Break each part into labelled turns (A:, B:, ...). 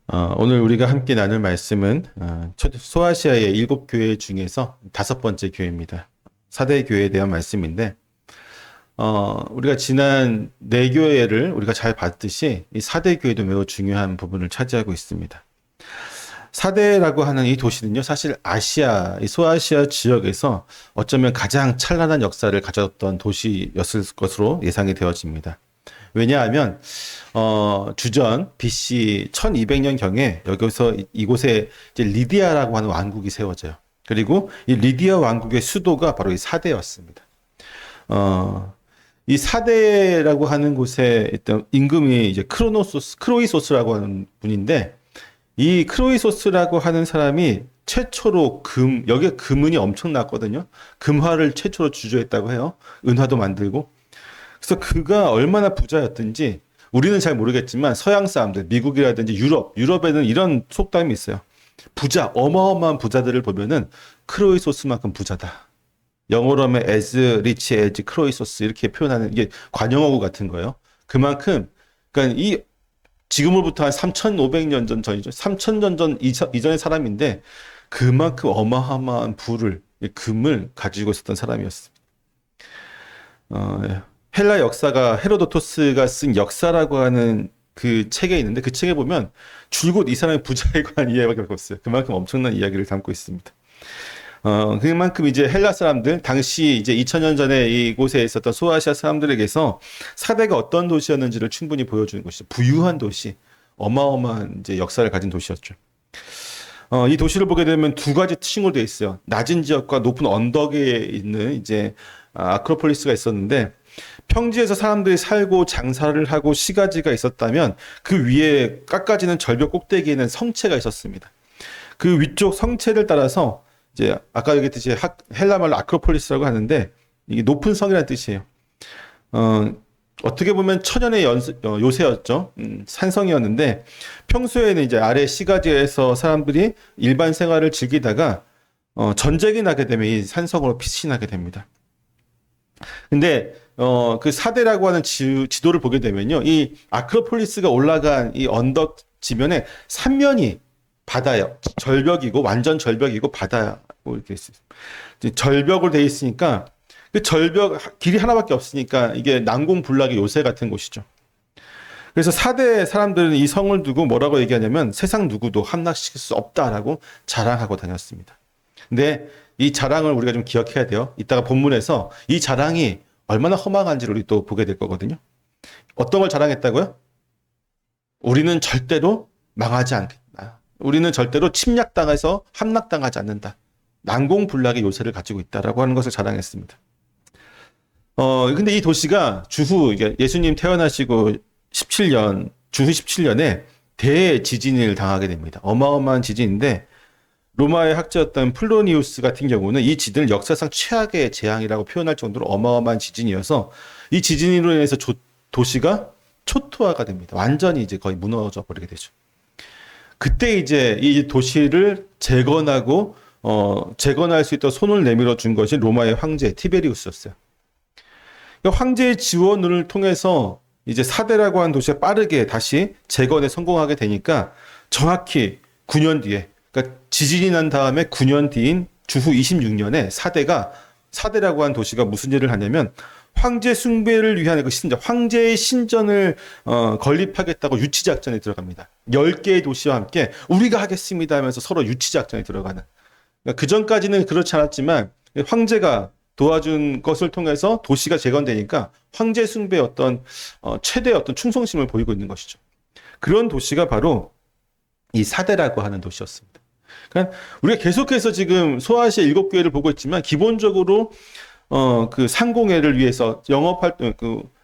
A: 오늘 우리가 함께 나눌 말씀은 소아시아의 7교회 중에서 5번째 교회입니다. 4대 교회에 대한 말씀인데 우리가 지난 4교회를 우리가 잘 봤듯이 이 4대 교회도 매우 중요한 부분을 차지하고 있습니다. 4대라고 하는 이 도시는요, 사실 아시아, 이 소아시아 지역에서 어쩌면 가장 찬란한 역사를 가졌던 도시였을 것으로 예상이 되어집니다. 왜냐하면 주전 BC 1200년경에 여기서 이곳에 이제 리디아라고 하는 왕국이 세워져요. 그리고 이 리디아 왕국의 수도가 바로 이 사대였습니다. 이 사대라고 하는 곳에 있던 임금이 이제 크로이소스라고 하는 분인데, 이 크로이소스라고 하는 사람이 최초로 여기에 금은이 엄청났거든요. 금화를 최초로 주조했다고 해요. 은화도 만들고. 그래서 그가 얼마나 부자였든지 우리는 잘 모르겠지만 서양 사람들, 미국이라든지 유럽에는 이런 속담이 있어요. 어마어마한 부자들을 보면은 크로이소스만큼 부자다. 영어로 하면 as rich as 크로이소스 이렇게 표현하는 이게 관용어구 같은 거예요. 그만큼, 그러니까 지금으로부터 한 3,500년 전이죠. 3,000년 전 이전의 사람인데 그만큼 어마어마한 금을 가지고 있었던 사람이었습니다. 헬라 역사가 헤로도토스가 쓴 역사라고 하는 그 책에 있는데, 그 책에 보면 줄곧 이 사람의 부자에 관한 이야기가 없어요. 그만큼 엄청난 이야기를 담고 있습니다. 그만큼 이제 헬라 사람들, 당시 이제 2000년 전에 이곳에 있었던 소아시아 사람들에게서 사대가 어떤 도시였는지를 충분히 보여주는 것이죠. 부유한 도시, 어마어마한 이제 역사를 가진 도시였죠. 이 도시를 보게 되면 두 가지 특징으로 되어 있어요. 낮은 지역과 높은 언덕에 있는 이제 아크로폴리스가 있었는데, 평지에서 사람들이 살고 장사를 하고 시가지가 있었다면 그 위에 깎아지는 절벽 꼭대기에는 성체가 있었습니다. 그 위쪽 성체를 따라서 이제 아까 얘기했듯이 헬라 말로 아크로폴리스라고 하는데, 이게 높은 성이라는 뜻이에요. 어떻게 보면 천연의 요새였죠. 산성이었는데 평소에는 이제 아래 시가지에서 사람들이 일반 생활을 즐기다가 전쟁이 나게 되면 이 산성으로 피신하게 됩니다. 근데 그 사대라고 하는 지도를 보게 되면요, 이 아크로폴리스가 올라간 이 언덕 지면에 3면이 바다예요. 절벽이고, 완전 절벽이고 바다고 이렇게 있어요. 절벽으로 돼 있으니까 그 절벽 길이 하나밖에 없으니까 이게 난공불락의 요새 같은 곳이죠. 그래서 사대 사람들은 이 성을 두고 뭐라고 얘기하냐면 세상 누구도 함락시킬 수 없다라고 자랑하고 다녔습니다. 근데 이 자랑을 우리가 좀 기억해야 돼요. 이따가 본문에서 이 자랑이 얼마나 허망한지를 우리 또 보게 될 거거든요. 어떤 걸 자랑했다고요? 우리는 절대로 망하지 않겠다. 우리는 절대로 침략당해서 함락당하지 않는다. 난공불락의 요새를 가지고 있다라고 하는 것을 자랑했습니다. 근데 이 도시가 예수님 태어나시고 주후 17년에 대지진을 당하게 됩니다. 어마어마한 지진인데, 로마의 학자였던 플로니우스 같은 경우는 이 지진을 역사상 최악의 재앙이라고 표현할 정도로 어마어마한 지진이어서 이 지진으로 인해서 도시가 초토화가 됩니다. 완전히 이제 거의 무너져 버리게 되죠. 그때 이제 이 도시를 재건할 수 있도록 손을 내밀어 준 것이 로마의 황제 티베리우스였어요. 황제의 지원을 통해서 이제 사대라고 하는 도시가 빠르게 다시 재건에 성공하게 되니까 정확히 9년 뒤에, 그러니까 지진이 난 다음에 9년 뒤인 주후 26년에 사대라고 하는 도시가 무슨 일을 하냐면 황제 숭배를 위한 황제의 신전을 건립하겠다고 유치작전에 들어갑니다. 10개의 도시와 함께 우리가 하겠습니다 하면서 서로 유치작전에 들어가는. 그러니까 그 전까지는 그렇지 않았지만 황제가 도와준 것을 통해서 도시가 재건되니까 황제 숭배의 최대의 충성심을 보이고 있는 것이죠. 그런 도시가 바로 이 사대라고 하는 도시였습니다. 그러니까 우리가 계속해서 지금 소아시아 7교회를 보고 있지만 기본적으로 그 상공회를 위해서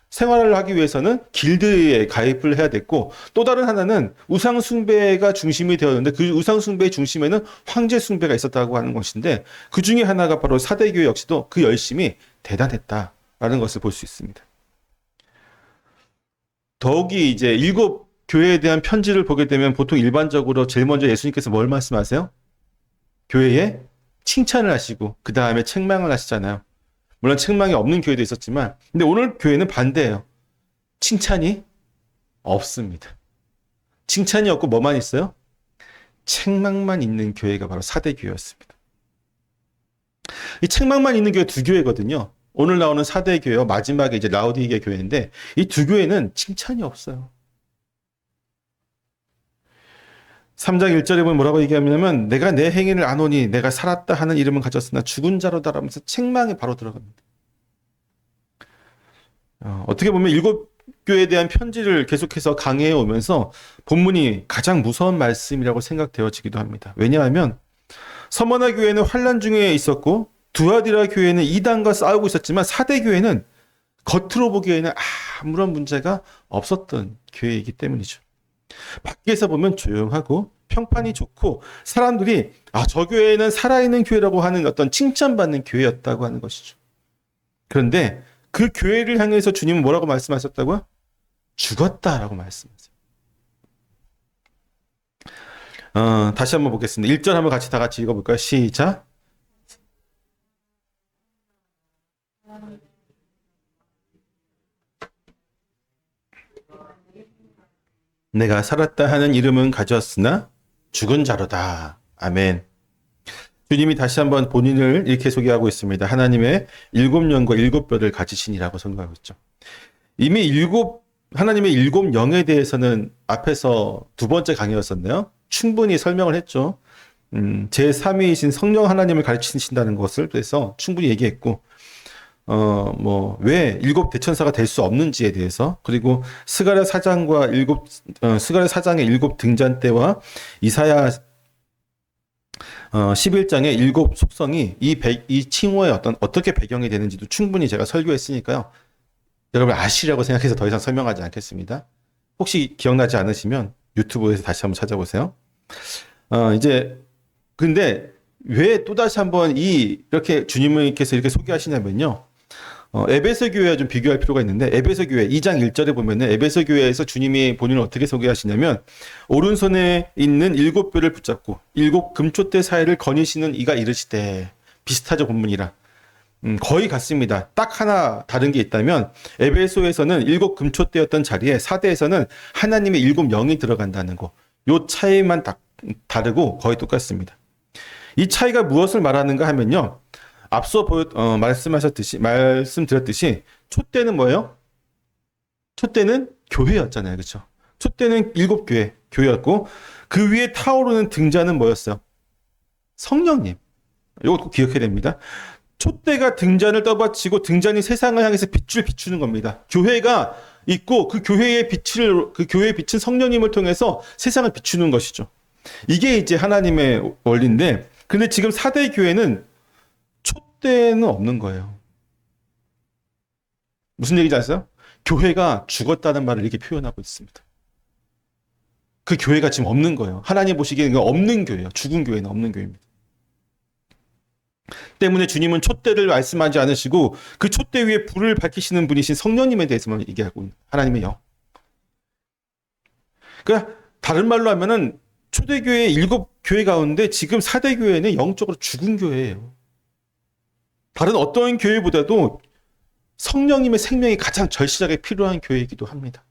A: 생활을 하기 위해서는 길드에 가입을 해야 됐고, 또 다른 하나는 우상 숭배가 중심이 되었는데 그 우상 숭배의 중심에는 황제 숭배가 있었다고 하는 것인데, 그 중에 하나가 바로 사대교회 역시도 그 열심이 대단했다라는 것을 볼 수 있습니다. 더욱이 이제 7교회에 대한 편지를 보게 되면 보통 일반적으로 제일 먼저 예수님께서 뭘 말씀하세요? 교회에 칭찬을 하시고 그 다음에 책망을 하시잖아요. 물론 책망이 없는 교회도 있었지만, 근데 오늘 교회는 반대예요. 칭찬이 없습니다. 칭찬이 없고 뭐만 있어요? 책망만 있는 교회가 바로 사대교회였습니다. 이 책망만 있는 교회 두 교회거든요. 오늘 나오는 사대교회와 마지막에 이제 라오디게 교회인데 이 두 교회는 칭찬이 없어요. 3장 1절에 보면 뭐라고 얘기하냐면 내가 내 행위를 아노니 내가 살았다 하는 이름은 가졌으나 죽은 자로다 라면서 책망에 바로 들어갑니다. 어떻게 보면 일곱 교회에 대한 편지를 계속해서 강해해 오면서 본문이 가장 무서운 말씀이라고 생각되어지기도 합니다. 왜냐하면 서머나 교회는 환난 중에 있었고 두아디라 교회는 이단과 싸우고 있었지만 사대 교회는 겉으로 보기에는 아무런 문제가 없었던 교회이기 때문이죠. 밖에서 보면 조용하고 평판이 좋고 사람들이 저 교회는 살아있는 교회라고 하는 어떤 칭찬받는 교회였다고 하는 것이죠. 그런데 그 교회를 향해서 주님은 뭐라고 말씀하셨다고요? 죽었다라고 말씀하세요. 다시 한번 보겠습니다. 1절 한번 다 같이 읽어볼까요? 시작. 내가 살았다 하는 이름은 가졌으나 죽은 자로다. 아멘. 주님이 다시 한번 본인을 이렇게 소개하고 있습니다. 하나님의 7영과 7뼈를 가지신이라고 선포하고 있죠. 이미 하나님의 7영에 대해서는 앞에서 두 번째 강의였었네요. 충분히 설명을 했죠. 제3위이신 성령 하나님을 가르치신다는 것을 그래서 충분히 얘기했고, 왜 7대천사가 될 수 없는지에 대해서, 그리고 스가랴 4장과 스가랴 4장의 7 등잔 때와 이사야 11장의 7 속성이 이 칭호의 어떻게 배경이 되는지도 충분히 제가 설교했으니까요. 여러분 아시라고 생각해서 더 이상 설명하지 않겠습니다. 혹시 기억나지 않으시면 유튜브에서 다시 한번 찾아보세요. 근데 왜 또다시 한번 이렇게 주님께서 이렇게 소개하시냐면요. 에베소 교회와 좀 비교할 필요가 있는데, 에베소 교회 2장 1절에 보면은 에베소 교회에서 주님이 본인을 어떻게 소개하시냐면, 오른손에 있는 7뼈를 붙잡고 7 금촛대 사이를 거니시는 이가 이르시되, 비슷하죠, 본문이랑. 거의 같습니다. 딱 하나 다른 게 있다면, 에베소에서는 7 금촛대였던 자리에 사대에서는 하나님의 7 영이 들어간다는 거. 요 차이만 다르고 거의 똑같습니다. 이 차이가 무엇을 말하는가 하면요. 앞서 말씀드렸듯이 촛대는 뭐예요? 촛대는 교회였잖아요. 그렇죠? 촛대는 7교회였고 그 위에 타오르는 등잔은 뭐였어요? 성령님. 이거 꼭 기억해야 됩니다. 촛대가 등잔을 떠받치고 등잔이 세상을 향해서 빛을 비추는 겁니다. 교회가 있고 그 교회의 빛은 성령님을 통해서 세상을 비추는 것이죠. 이게 이제 하나님의 원리인데, 근데 지금 4대 교회는 촛대는 없는 거예요. 무슨 얘기인지 아세요? 교회가 죽었다는 말을 이렇게 표현하고 있습니다. 그 교회가 지금 없는 거예요. 하나님 보시기에는 없는 교회예요. 죽은 교회는 없는 교회입니다. 때문에 주님은 촛대를 말씀하지 않으시고 그 촛대 위에 불을 밝히시는 분이신 성령님에 대해서만 얘기하고 있는 하나님의 영. 그러니까 다른 말로 하면은 초대교회 7교회 가운데 지금 4대 교회는 영적으로 죽은 교회예요. 다른 어떤 교회보다도 성령님의 생명이 가장 절실하게 필요한 교회이기도 합니다.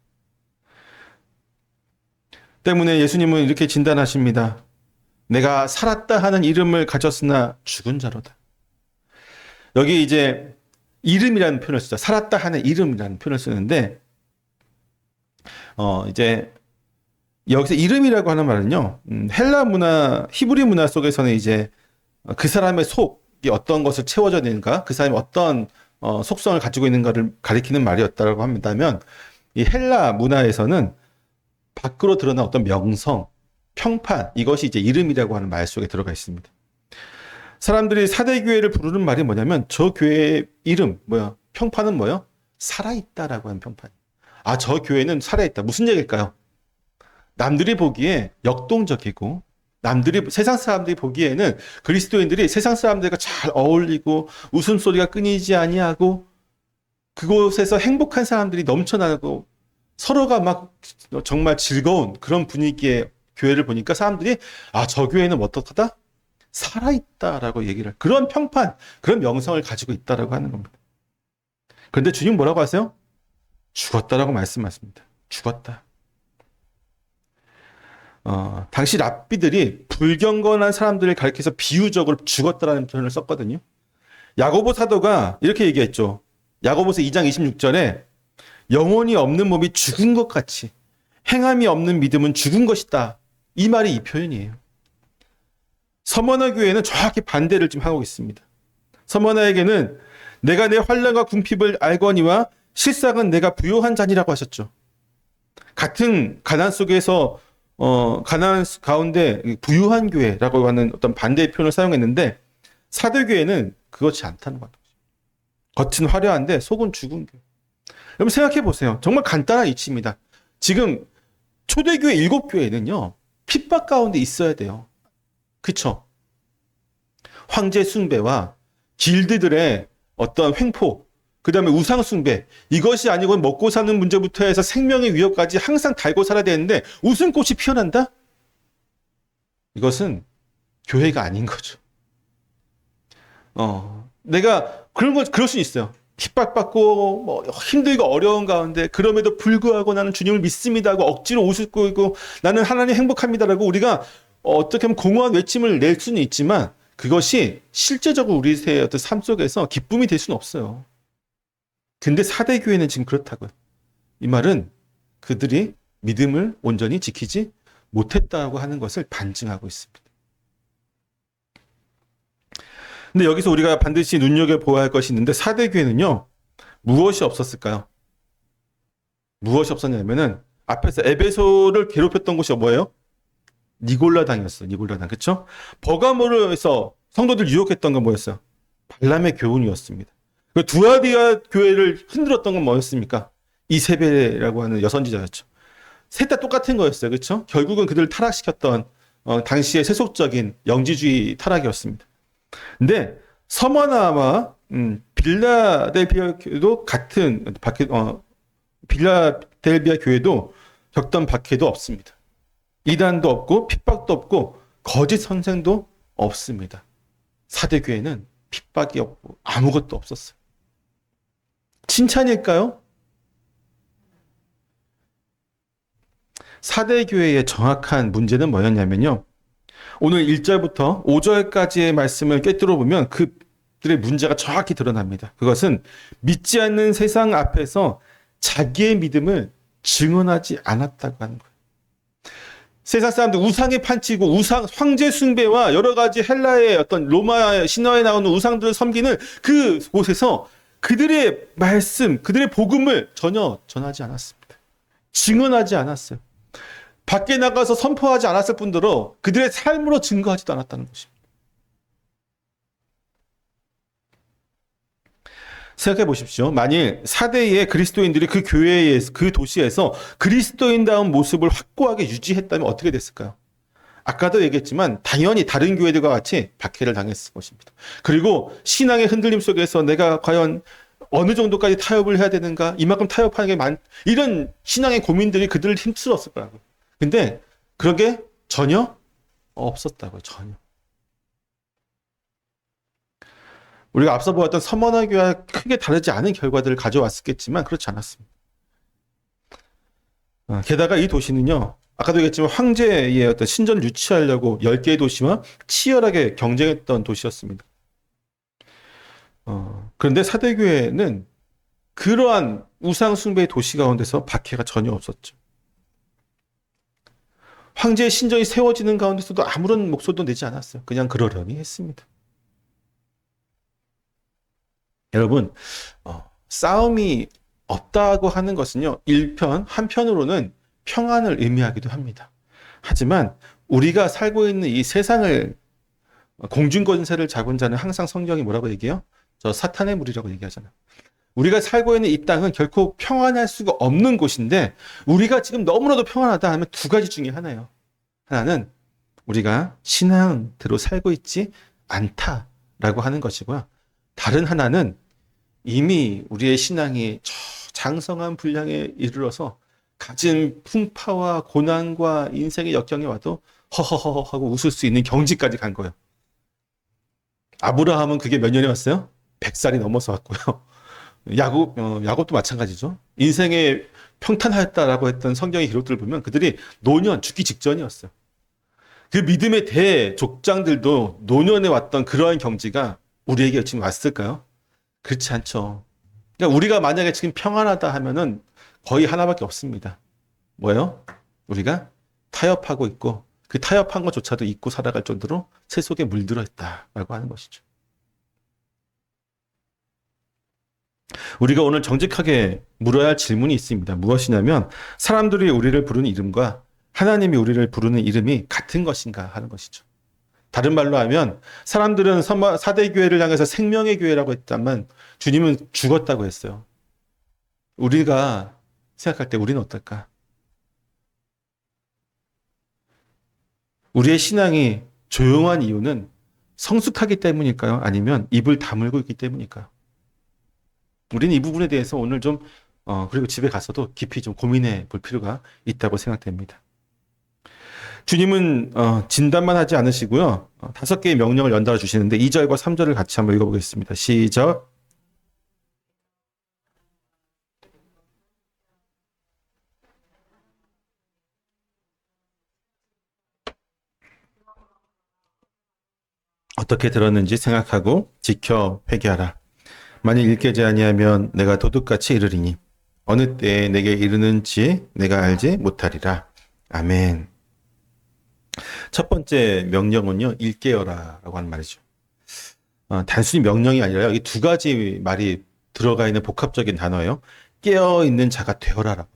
A: 때문에 예수님은 이렇게 진단하십니다. 내가 살았다 하는 이름을 가졌으나 죽은 자로다. 여기 이제 이름이라는 표현을 쓰죠. 살았다 하는 이름이라는 표현을 쓰는데, 이제 여기서 이름이라고 하는 말은요, 헬라 문화, 히브리 문화 속에서는 이제 그 사람의 속이 어떤 것을 채워져야 되는가, 그 사람이 어떤 속성을 가지고 있는가를 가리키는 말이었다고 한다면, 이 헬라 문화에서는 밖으로 드러난 어떤 명성, 평판, 이것이 이제 이름이라고 하는 말 속에 들어가 있습니다. 사람들이 4대 교회를 부르는 말이 뭐냐면, 저 교회의 이름, 평판은 뭐예요? 살아있다라고 하는 평판. 저 교회는 살아있다. 무슨 얘기일까요? 남들이 보기에 역동적이고, 세상 사람들이 보기에는 그리스도인들이 세상 사람들과 잘 어울리고, 웃음소리가 끊이지 아니하고, 그곳에서 행복한 사람들이 넘쳐나고, 서로가 막 정말 즐거운 그런 분위기의 교회를 보니까 사람들이 저 교회는 어떡하다? 살아있다라고 얘기를, 그런 평판, 그런 명성을 가지고 있다라고 하는 겁니다. 그런데 주님 뭐라고 하세요? 죽었다라고 말씀하십니다. 죽었다. 당시 랍비들이 불경건한 사람들을 가리켜서 비유적으로 죽었다라는 표현을 썼거든요. 야고보 사도가 이렇게 얘기했죠. 야고보서 2장 26절에 영혼이 없는 몸이 죽은 것 같이 행함이 없는 믿음은 죽은 것이다. 이 말이 이 표현이에요. 서머나 교회는 정확히 반대를 좀 하고 있습니다. 서머나에게는 내가 내 환난과 궁핍을 알거니와 실상은 내가 부요한 자니라고 하셨죠. 같은 가난 속에서 가난 가운데 부유한 교회라고 하는 어떤 반대의 표현을 사용했는데 사도교회는 그렇지 않다는 거죠. 겉은 화려한데 속은 죽은 교회. 여러분 생각해 보세요. 정말 간단한 이치입니다. 지금 초대교회 7교회는요. 핍박 가운데 있어야 돼요. 그쵸? 황제 숭배와 길드들의 어떤 횡포, 그 다음에 우상 숭배, 이것이 아니고 먹고 사는 문제부터 해서 생명의 위협까지 항상 달고 살아야 되는데 웃음꽃이 피어난다? 이것은 교회가 아닌 거죠. 내가 그럴 수 있어요. 핍박받고 뭐 힘들고 어려운 가운데 그럼에도 불구하고 나는 주님을 믿습니다 하고 억지로 웃고 있고 나는 하나님 행복합니다라고 우리가 어떻게 하면 공허한 외침을 낼 수는 있지만 그것이 실제적으로 우리의 어떤 삶 속에서 기쁨이 될 수는 없어요. 근데 사대교회는 지금 그렇다고요. 이 말은 그들이 믿음을 온전히 지키지 못했다고 하는 것을 반증하고 있습니다. 근데 여기서 우리가 반드시 눈여겨보아야 할 것이 있는데 사대교회는요. 무엇이 없었을까요? 무엇이 없었냐면은 앞에서 에베소를 괴롭혔던 곳이 뭐예요? 니골라당이었어요. 니골라당. 그렇죠? 버가모르에서 성도들 유혹했던 건 뭐였어요? 발람의 교훈이었습니다. 그 두아디아 교회를 흔들었던 건 뭐였습니까? 이세벨이라고 하는 여선지자였죠. 셋 다 똑같은 거였어요. 그렇죠? 결국은 그들을 타락시켰던 당시의 세속적인 영지주의 타락이었습니다. 근데 서머나와 빌라델비아 교회도 같은 빌라델비아 교회도 겪던 박해도 없습니다. 이단도 없고 핍박도 없고 거짓 선생도 없습니다. 사대교회는 핍박이 없고 아무것도 없었어요. 칭찬일까요? 사대교회의 정확한 문제는 뭐였냐면요. 오늘 1절부터 5절까지의 말씀을 꿰뚫어 보면 그들의 문제가 정확히 드러납니다. 그것은 믿지 않는 세상 앞에서 자기의 믿음을 증언하지 않았다고 하는 거예요. 세상 사람들 우상에 판치고 황제 숭배와 여러 가지 헬라의 어떤 로마 신화에 나오는 우상들을 섬기는 그곳에서 그들의 말씀, 그들의 복음을 전혀 전하지 않았습니다. 증언하지 않았어요. 밖에 나가서 선포하지 않았을 뿐더러 그들의 삶으로 증거하지도 않았다는 것입니다. 생각해 보십시오. 만일 사대의 그리스도인들이 그 교회에, 그 도시에서 그리스도인다운 모습을 확고하게 유지했다면 어떻게 됐을까요? 아까도 얘기했지만 당연히 다른 교회들과 같이 박해를 당했을 것입니다. 그리고 신앙의 흔들림 속에서 내가 과연 어느 정도까지 타협을 해야 되는가? 이만큼 타협하는 게 이런 신앙의 고민들이 그들을 힘들었을 거라고요. 근데 그런 게 전혀 없었다고요. 전혀. 우리가 앞서 보았던 서머나 교회와 크게 다르지 않은 결과들을 가져왔겠지만 그렇지 않았습니다. 게다가 이 도시는요. 아까도 얘기했지만 황제의 어떤 신전을 유치하려고 10개의 도시와 치열하게 경쟁했던 도시였습니다. 그런데 사대교회는 그러한 우상 숭배의 도시 가운데서 박해가 전혀 없었죠. 황제의 신전이 세워지는 가운데서도 아무런 목소리도 내지 않았어요. 그냥 그러려니 했습니다. 여러분, 싸움이 없다고 하는 것은요, 한편으로는 평안을 의미하기도 합니다. 하지만 우리가 살고 있는 이 세상을 공중권세를 잡은 자는 항상 성경이 뭐라고 얘기해요? 저 사탄의 무리라고 얘기하잖아요. 우리가 살고 있는 이 땅은 결코 평안할 수가 없는 곳인데 우리가 지금 너무나도 평안하다 하면 두 가지 중에 하나예요. 하나는 우리가 신앙대로 살고 있지 않다라고 하는 것이고요. 다른 하나는 이미 우리의 신앙이 장성한 분량에 이르러서 가진 풍파와 고난과 인생의 역경이 와도 허허허 하고 웃을 수 있는 경지까지 간 거예요. 아브라함은 그게 몇 년이 왔어요? 100살이 넘어서 왔고요. 야곱도 마찬가지죠. 인생의 평탄하였다라고 했던 성경의 기록들을 보면 그들이 노년, 죽기 직전이었어요. 그 믿음의 대족장들도 노년에 왔던 그러한 경지가 우리에게 지금 왔을까요? 그렇지 않죠. 그러니까 우리가 만약에 지금 평안하다 하면은 거의 하나밖에 없습니다. 뭐예요? 우리가 타협하고 있고 그 타협한 것조차도 잊고 살아갈 정도로 새 속에 물들어 있다라고 하는 것이죠. 우리가 오늘 정직하게 물어야 할 질문이 있습니다. 무엇이냐면 사람들이 우리를 부르는 이름과 하나님이 우리를 부르는 이름이 같은 것인가 하는 것이죠. 다른 말로 하면 사람들은 사대 교회를 향해서 생명의 교회라고 했다면 주님은 죽었다고 했어요. 우리가 생각할 때 우리는 어떨까? 우리의 신앙이 조용한 이유는 성숙하기 때문일까요? 아니면 입을 다물고 있기 때문일까요? 우리는 이 부분에 대해서 오늘 좀 그리고 집에 가서도 깊이 좀 고민해 볼 필요가 있다고 생각됩니다. 주님은 진단만 하지 않으시고요. 5개의 명령을 연달아 주시는데 2절과 3절을 같이 한번 읽어보겠습니다. 시작. 어떻게 들었는지 생각하고 지켜 회개하라. 만일 읽게 아니하면 내가 도둑같이 이르리니 어느 때에 내게 이르는지 내가 알지 못하리라. 아멘. 첫 번째 명령은요, 일깨어라라고 하는 말이죠. 단순히 명령이 아니라 여기 두 가지 말이 들어가 있는 복합적인 단어예요. 깨어 있는 자가 되어라라고.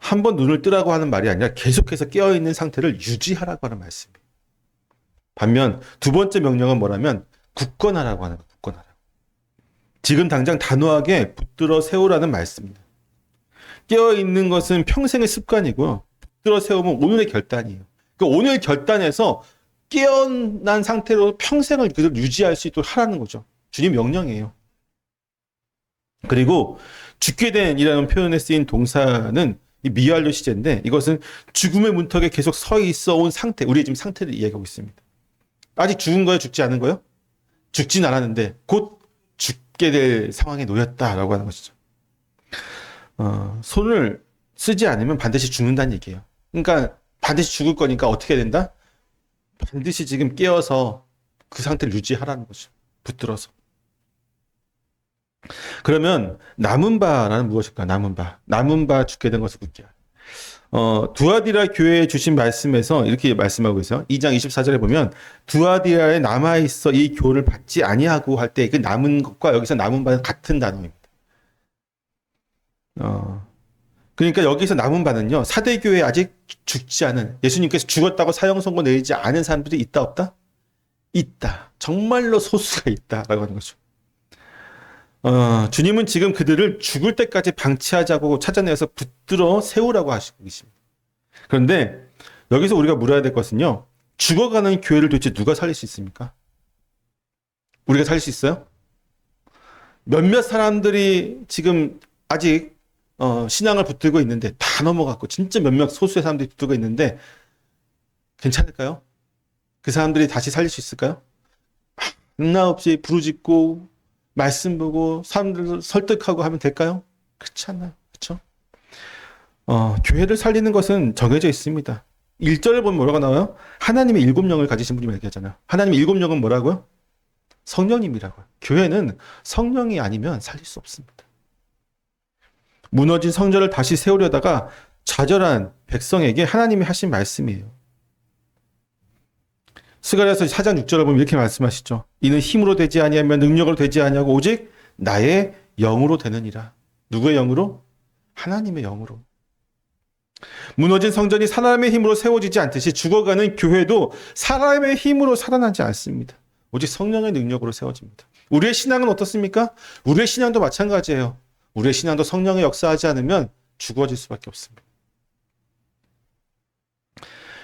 A: 한 번 눈을 뜨라고 하는 말이 아니라 계속해서 깨어 있는 상태를 유지하라고 하는 말씀이에요. 반면 두 번째 명령은 뭐라면 굳건하라고 하는 거예요. 굳건하라. 지금 당장 단호하게 붙들어 세우라는 말씀입니다. 깨어 있는 것은 평생의 습관이고요. 붙들어 세우면 오늘의 결단이에요. 그 오늘 결단에서 깨어난 상태로 평생을 그대로 유지할 수 있도록 하라는 거죠. 주님 명령이에요. 그리고 죽게 된이라는 표현에 쓰인 동사는 이 미완료 시제인데 이것은 죽음의 문턱에 계속 서 있어 온 상태, 우리의 지금 상태를 이야기하고 있습니다. 아직 죽은 거예요? 죽지 않은 거예요? 죽진 않았는데 곧 죽게 될 상황에 놓였다라고 하는 것이죠. 손을 쓰지 않으면 반드시 죽는다는 얘기예요. 그러니까 반드시 죽을 거니까 어떻게 된다? 반드시 지금 깨어서 그 상태를 유지하라는 거죠. 붙들어서. 그러면 남은 바라는 무엇일까? 남은 바 죽게 된 것을 굳게 하라. 두아디라 교회에 주신 말씀에서 이렇게 말씀하고 있어요. 2장 24절에 보면 두아디라에 남아있어 이 교를 받지 아니하고 할 때 그 남은 것과 여기서 남은 바는 같은 단어입니다. 그러니까 여기서 남은 바는요. 사대 교회에 아직 죽지 않은 예수님께서 죽었다고 사형 선고 내리지 않은 사람들이 있다 없다? 있다. 정말로 소수가 있다라고 하는 거죠. 주님은 지금 그들을 죽을 때까지 방치하자고 찾아내서 붙들어 세우라고 하시고 계십니다. 그런데 여기서 우리가 물어야 될 것은요. 죽어가는 교회를 도대체 누가 살릴 수 있습니까? 우리가 살릴 수 있어요? 몇몇 사람들이 지금 아직 신앙을 붙들고 있는데 다 넘어갔고 진짜 몇몇 소수의 사람들이 붙들고 있는데 괜찮을까요? 그 사람들이 다시 살릴 수 있을까요? 나 없이 부르짖고 말씀 보고 사람들 설득하고 하면 될까요? 그렇지 않나요? 그렇죠? 교회를 살리는 것은 정해져 있습니다. 1절을 보면 뭐라고 나와요? 하나님의 7영을 가지신 분이 얘기하잖아요. 하나님의 7영은 뭐라고요? 성령님이라고요. 교회는 성령이 아니면 살릴 수 없습니다. 무너진 성전을 다시 세우려다가 좌절한 백성에게 하나님이 하신 말씀이에요. 스가랴서 4장 6절을 보면 이렇게 말씀하시죠. 이는 힘으로 되지 아니하면 능력으로 되지 아니하고 오직 나의 영으로 되느니라. 누구의 영으로? 하나님의 영으로. 무너진 성전이 사람의 힘으로 세워지지 않듯이 죽어가는 교회도 사람의 힘으로 살아나지 않습니다. 오직 성령의 능력으로 세워집니다. 우리의 신앙은 어떻습니까? 우리의 신앙도 마찬가지예요. 우리의 신앙도 성령의 역사하지 않으면 죽어질 수밖에 없습니다.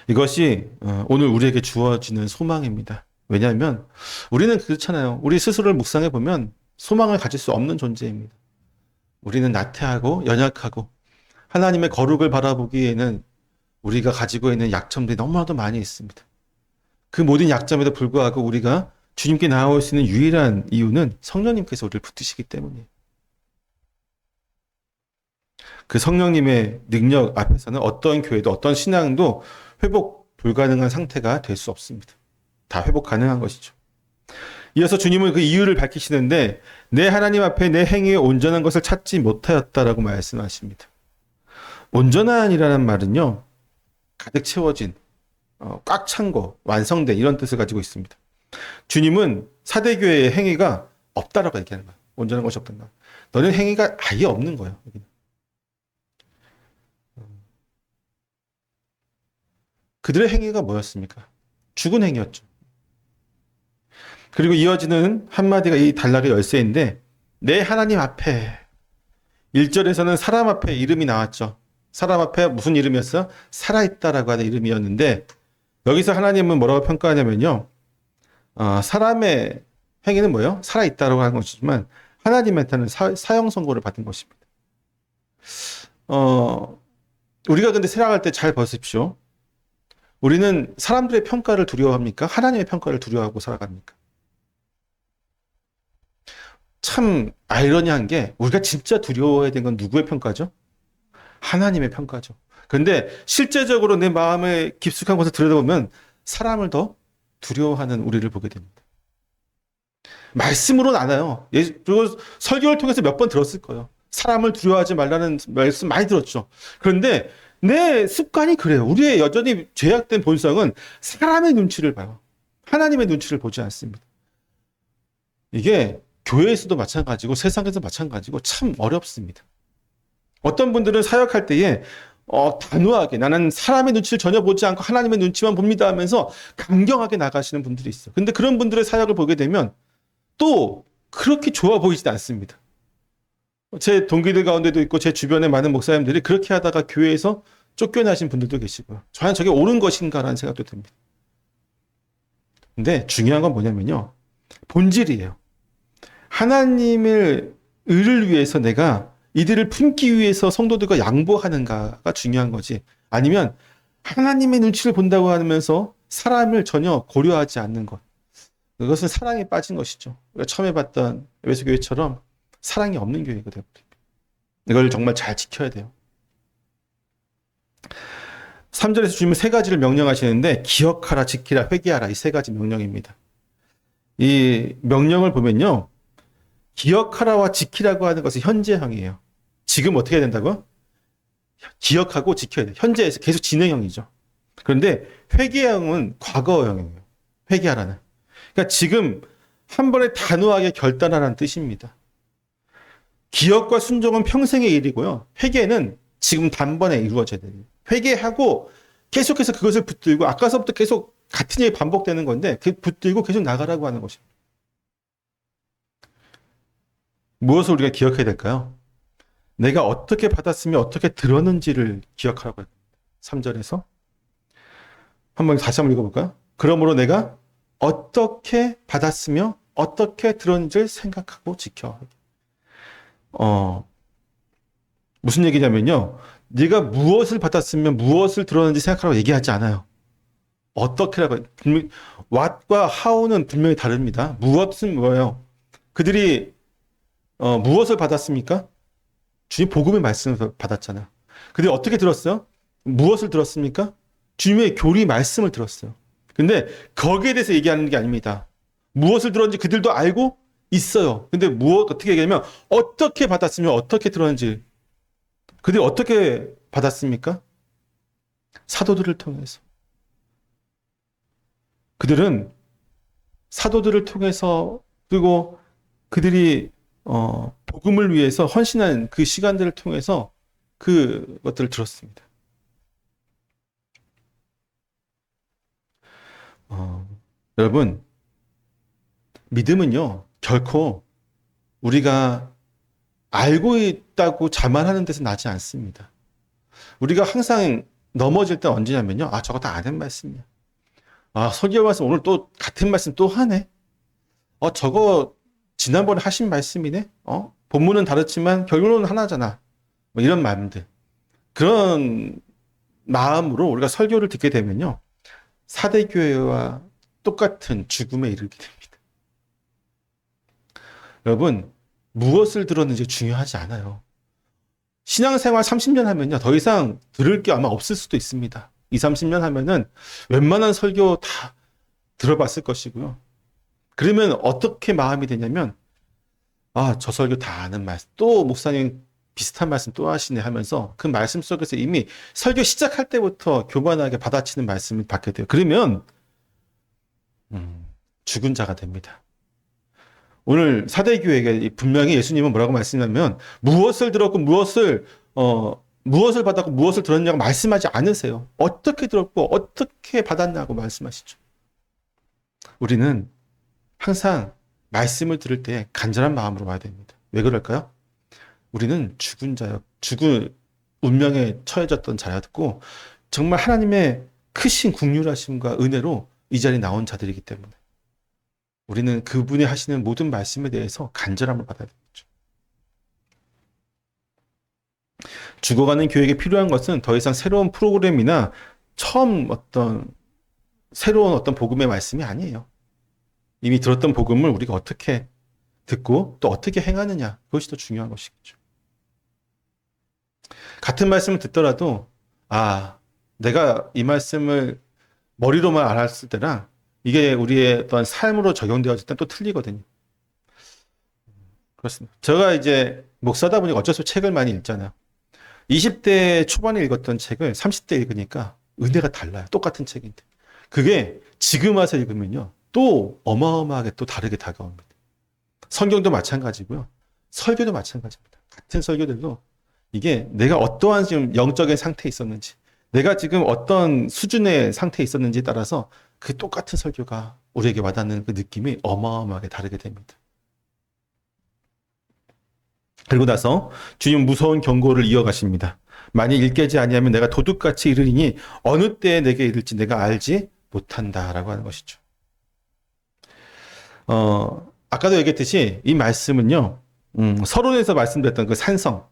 A: 이것이 오늘 우리에게 주어지는 소망입니다. 왜냐하면 우리는 그렇잖아요. 우리 스스로를 묵상해 보면 소망을 가질 수 없는 존재입니다. 우리는 나태하고 연약하고 하나님의 거룩을 바라보기에는 우리가 가지고 있는 약점들이 너무나도 많이 있습니다. 그 모든 약점에도 불구하고 우리가 주님께 나아올 수 있는 유일한 이유는 성령님께서 우리를 붙드시기 때문이에요. 그 성령님의 능력 앞에서는 어떤 교회도 어떤 신앙도 회복 불가능한 상태가 될 수 없습니다. 다 회복 가능한 것이죠. 이어서 주님은 그 이유를 밝히시는데 내 하나님 앞에 내 행위에 온전한 것을 찾지 못하였다라고 말씀하십니다. 온전한이라는 말은요, 가득 채워진, 꽉 찬 거, 완성된 이런 뜻을 가지고 있습니다. 주님은 사대교회의 행위가 없다라고 얘기하는 거예요. 온전한 것이 없다는 거예요. 너는 행위가 아예 없는 거예요. 그들의 행위가 뭐였습니까? 죽은 행위였죠. 그리고 이어지는 한마디가 이 단락의 열쇠인데 내 하나님 앞에 1절에서는 사람 앞에 이름이 나왔죠. 사람 앞에 무슨 이름이었어요? 살아있다라고 하는 이름이었는데 여기서 하나님은 뭐라고 평가하냐면요. 사람의 행위는 뭐예요? 살아있다라고 하는 것이지만 하나님한테는 사형 선고를 받은 것입니다. 우리가 근데 생각할 때 잘 보십시오. 우리는 사람들의 평가를 두려워합니까? 하나님의 평가를 두려워하고 살아갑니까? 참 아이러니한 게 우리가 진짜 두려워해야 되는 건 누구의 평가죠? 하나님의 평가죠. 그런데 실제적으로 내 마음의 깊숙한 곳에 들여다보면 사람을 더 두려워하는 우리를 보게 됩니다. 말씀으로는 알아요. 그리고 설교를 통해서 몇 번 들었을 거예요. 사람을 두려워하지 말라는 말씀 많이 들었죠. 그런데 내 습관이 그래요. 우리의 여전히 죄악된 본성은 사람의 눈치를 봐요. 하나님의 눈치를 보지 않습니다. 이게 교회에서도 마찬가지고 세상에서 마찬가지고 참 어렵습니다. 어떤 분들은 사역할 때에 단호하게 나는 사람의 눈치를 전혀 보지 않고 하나님의 눈치만 봅니다 하면서 강경하게 나가시는 분들이 있어요. 근데 그런 분들의 사역을 보게 되면 또 그렇게 좋아 보이지 않습니다. 제 동기들 가운데도 있고 제 주변의 많은 목사님들이 그렇게 하다가 교회에서 쫓겨나신 분들도 계시고요. 과연 저게 옳은 것인가라는 생각도 듭니다. 근데 중요한 건 뭐냐면요. 본질이에요. 하나님의 의를 위해서 내가 이들을 품기 위해서 성도들과 양보하는가가 중요한 거지. 아니면 하나님의 눈치를 본다고 하면서 사람을 전혀 고려하지 않는 것. 그것은 사랑에 빠진 것이죠. 우리가 처음에 봤던 에베소 교회처럼 사랑이 없는 교회가 되어버립니다. 이걸 정말 잘 지켜야 돼요. 3절에서 주님은 세 가지를 명령하시는데 기억하라, 지키라, 회개하라 이 세 가지 명령입니다. 이 명령을 보면요. 기억하라와 지키라고 하는 것은 현재형이에요. 지금 어떻게 해야 된다고요? 기억하고 지켜야 돼요. 현재에서 계속 진행형이죠. 그런데 회개형은 과거형이에요. 회개하라는. 그러니까 지금 한 번에 단호하게 결단하라는 뜻입니다. 기억과 순종은 평생의 일이고요. 회개는 지금 단번에 이루어져야 돼요. 회개하고 계속해서 그것을 붙들고 아까서부터 계속 같은 일이 반복되는 건데 그 붙들고 계속 나가라고 하는 것입니다. 무엇을 우리가 기억해야 될까요? 내가 어떻게 받았으며 어떻게 들었는지를 기억하라고 합니다. 3절에서 다시 한번 읽어볼까요? 그러므로 내가 어떻게 받았으며 어떻게 들었는지를 생각하고 지켜. 무슨 얘기냐면요. 네가 무엇을 받았으면 무엇을 들었는지 생각하라고 얘기하지 않아요. 어떻게라고. what과 how는 분명히 다릅니다. 무엇은 뭐예요? 그들이 무엇을 받았습니까? 주님 복음의 말씀을 받았잖아요. 그들이 어떻게 들었어요? 무엇을 들었습니까? 주님의 교리 말씀을 들었어요. 근데 거기에 대해서 얘기하는 게 아닙니다. 무엇을 들었는지 그들도 알고 있어요. 근데 어떻게 얘기하냐면 어떻게 받았으면 어떻게 들었는지 그들이 어떻게 받았습니까? 사도들을 통해서. 그들은 사도들을 통해서 그리고 그들이 복음을 위해서 헌신한 그 시간들을 통해서 그것들을 들었습니다. 여러분, 믿음은요, 결코 우리가 알고 있다고 자만하는 데서 나지 않습니다. 우리가 항상 넘어질 때 언제냐면요, 저거 다 아는 말씀이야. 설교 말씀 오늘 또 같은 말씀 또 하네. 저거 지난번에 하신 말씀이네. 본문은 다르지만 결론은 하나잖아. 뭐 이런 마음들. 그런 마음으로 우리가 설교를 듣게 되면요. 사대교회와 똑같은 죽음에 이르게 됩니다. 여러분, 무엇을 들었는지 중요하지 않아요. 신앙생활 30년 하면요. 더 이상 들을 게 아마 없을 수도 있습니다. 2, 30년 하면은 웬만한 설교 다 들어봤을 것이고요. 그러면 어떻게 마음이 되냐면, 아, 저 설교 다 아는 말씀, 또 목사님 비슷한 말씀 또 하시네 하면서 그 말씀 속에서 이미 설교 시작할 때부터 교만하게 받아치는 말씀을 받게 돼요. 그러면 죽은 자가 됩니다. 오늘 사대교회에게 분명히 예수님은 뭐라고 말씀하냐면 무엇을 들었고 무엇을 받았고 무엇을 들었냐고 말씀하지 않으세요. 어떻게 들었고 어떻게 받았냐고 말씀하시죠. 우리는 항상 말씀을 들을 때 간절한 마음으로 와야 됩니다. 왜 그럴까요? 우리는 죽은 운명에 처해졌던 자였고 정말 하나님의 크신 긍휼하심과 은혜로 이 자리에 나온 자들이기 때문에 우리는 그분이 하시는 모든 말씀에 대해서 간절함을 받아야 되겠죠. 죽어가는 교회에게 필요한 것은 더 이상 새로운 프로그램이나 새로운 어떤 복음의 말씀이 아니에요. 이미 들었던 복음을 우리가 어떻게 듣고 또 어떻게 행하느냐, 그것이 더 중요한 것이겠죠. 같은 말씀을 듣더라도 내가 이 말씀을 머리로만 알았을 때랑 이게 우리의 어떤 삶으로 적용되어질 땐 또 틀리거든요. 그렇습니다. 제가 이제 목사다 보니까 어쩔 수 없이 책을 많이 읽잖아요. 20대 초반에 읽었던 책을 30대 읽으니까 은혜가 달라요. 똑같은 책인데. 그게 지금 와서 읽으면요. 또 어마어마하게 또 다르게 다가옵니다. 성경도 마찬가지고요. 설교도 마찬가지입니다. 같은 설교들도 이게 내가 어떠한 지금 영적인 상태에 있었는지, 내가 지금 어떤 수준의 상태에 있었는지에 따라서 그 똑같은 설교가 우리에게 와닿는 그 느낌이 어마어마하게 다르게 됩니다. 그리고 나서 주님 무서운 경고를 이어가십니다. 만일 일깨지 아니하면 내가 도둑같이 이르리니 어느 때에 내게 이를지 내가 알지 못한다라고 하는 것이죠. 아까도 얘기했듯이 이 말씀은요, 서론에서 말씀드렸던 그 산성,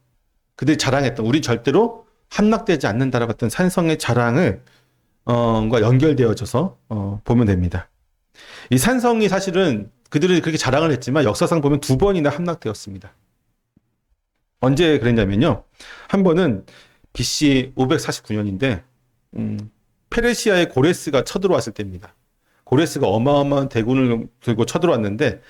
A: 그들이 자랑했던 우리 절대로 함락되지 않는다라고 했던 산성의 자랑을 과 연결되어져서 보면 됩니다. 이 산성이 사실은 그들이 그렇게 자랑을 했지만 역사상 보면 2번이나 함락되었습니다. 언제 그랬냐면요. 한 번은 BC 549년인데 페르시아의 고레스가 쳐들어왔을 때입니다. 고레스가 어마어마한 대군을 들고 쳐들어왔는데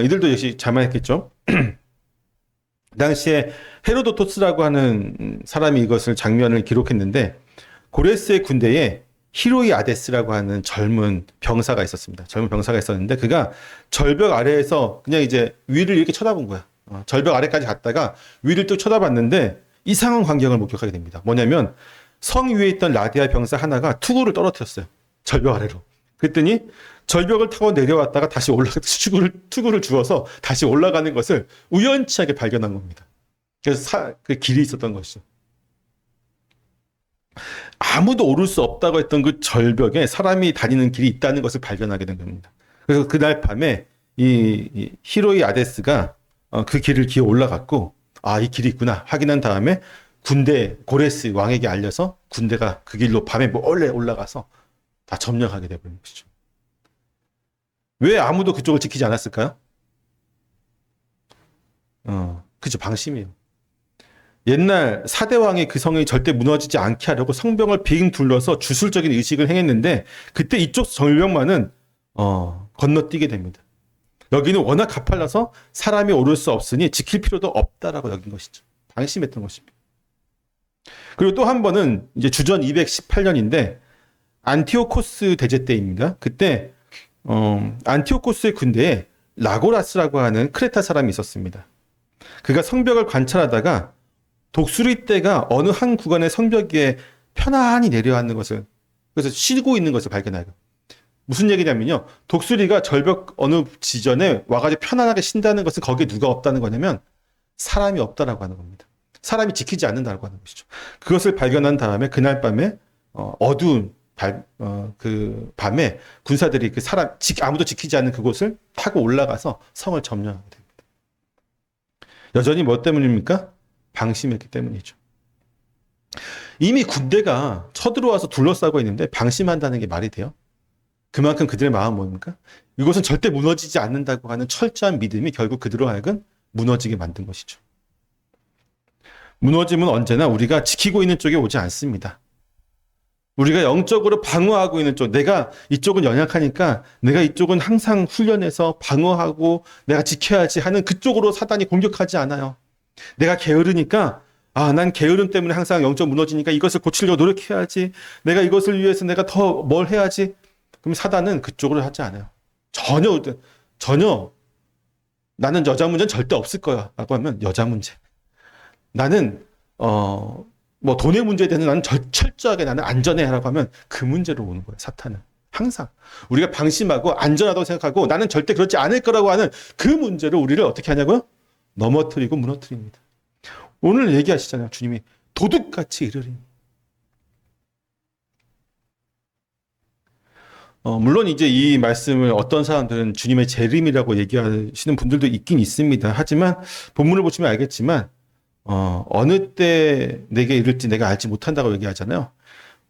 A: 이들도 역시 자만했겠죠. 그 당시에 헤로도토스라고 하는 사람이 이것을 장면을 기록했는데 고레스의 군대에 히로이 아데스라고 하는 젊은 병사가 있었습니다. 젊은 병사가 있었는데 그가 절벽 아래에서 그냥 이제 위를 이렇게 쳐다본 거야. 절벽 아래까지 갔다가 위를 또 쳐다봤는데 이상한 광경을 목격하게 됩니다. 뭐냐면 성 위에 있던 라디아 병사 하나가 투구를 떨어뜨렸어요. 절벽 아래로. 그랬더니 절벽을 타고 내려왔다가 다시 투구를 주어서 다시 올라가는 것을 우연치하게 발견한 겁니다. 그래서 그 길이 있었던 것이죠. 아무도 오를 수 없다고 했던 그 절벽에 사람이 다니는 길이 있다는 것을 발견하게 된 겁니다. 그래서 그날 밤에 이 히로이 아데스가 그 길을 기어 올라갔고 이 길이 있구나 확인한 다음에 고레스 왕에게 알려서 군대가 그 길로 밤에 몰래 올라가서 다 점령하게 되버린 것이죠. 왜 아무도 그쪽을 지키지 않았을까요? 그죠, 방심이에요. 옛날 사대왕이 그 성이 절대 무너지지 않게 하려고 성벽을 빙 둘러서 주술적인 의식을 행했는데 그때 이쪽 절벽만은 건너뛰게 됩니다. 여기는 워낙 가팔라서 사람이 오를 수 없으니 지킬 필요도 없다라고 여긴 것이죠. 방심했던 것입니다. 그리고 또 한 번은 이제 주전 218년인데 안티오코스 대제 때입니다. 그때 안티오코스의 군대에 라고라스라고 하는 크레타 사람이 있었습니다. 그가 성벽을 관찰하다가 독수리 떼가 어느 한 구간의 성벽 위에 편안히 내려앉는 것을, 그래서 쉬고 있는 것을 발견해요. 무슨 얘기냐면요. 독수리가 절벽 어느 지점에 와가지고 편안하게 쉰다는 것은 거기에 누가 없다는 거냐면 사람이 없다라고 하는 겁니다. 사람이 지키지 않는다고 하는 것이죠. 그것을 발견한 다음에 그날 밤에 어두운 그 밤에 군사들이 그 아무도 지키지 않는 그곳을 타고 올라가서 성을 점령하게 됩니다. 여전히 뭐 때문입니까? 방심했기 때문이죠. 이미 군대가 쳐들어와서 둘러싸고 있는데 방심한다는 게 말이 돼요? 그만큼 그들의 마음은 뭡니까? 이것은 절대 무너지지 않는다고 하는 철저한 믿음이 결국 그들로 하여금 무너지게 만든 것이죠. 무너짐은 언제나 우리가 지키고 있는 쪽에 오지 않습니다. 우리가 영적으로 방어하고 있는 쪽, 내가 이쪽은 연약하니까 내가 이쪽은 항상 훈련해서 방어하고 내가 지켜야지 하는 그쪽으로 사단이 공격하지 않아요. 내가 게으르니까 난 게으름 때문에 항상 영적 무너지니까 이것을 고치려고 노력해야지. 내가 이것을 위해서 내가 더 뭘 해야지. 그럼 사단은 그쪽으로 하지 않아요. 전혀 나는 여자 문제는 절대 없을 거야 라고 하면 여자 문제. 나는 뭐 돈의 문제에 대해서 나는 철저하게 나는 안전해라고 하면 그 문제로 오는 거예요. 사탄은 항상 우리가 방심하고 안전하다고 생각하고 나는 절대 그렇지 않을 거라고 하는 그 문제로 우리를 어떻게 하냐고요? 넘어뜨리고 무너뜨립니다. 오늘 얘기하시잖아요. 주님이 도둑같이 이르리니. 물론 이제 이 말씀을 어떤 사람들은 주님의 재림이라고 얘기하시는 분들도 있긴 있습니다. 하지만 본문을 보시면 알겠지만 어느 때 내게 이를지 내가 알지 못한다고 얘기하잖아요.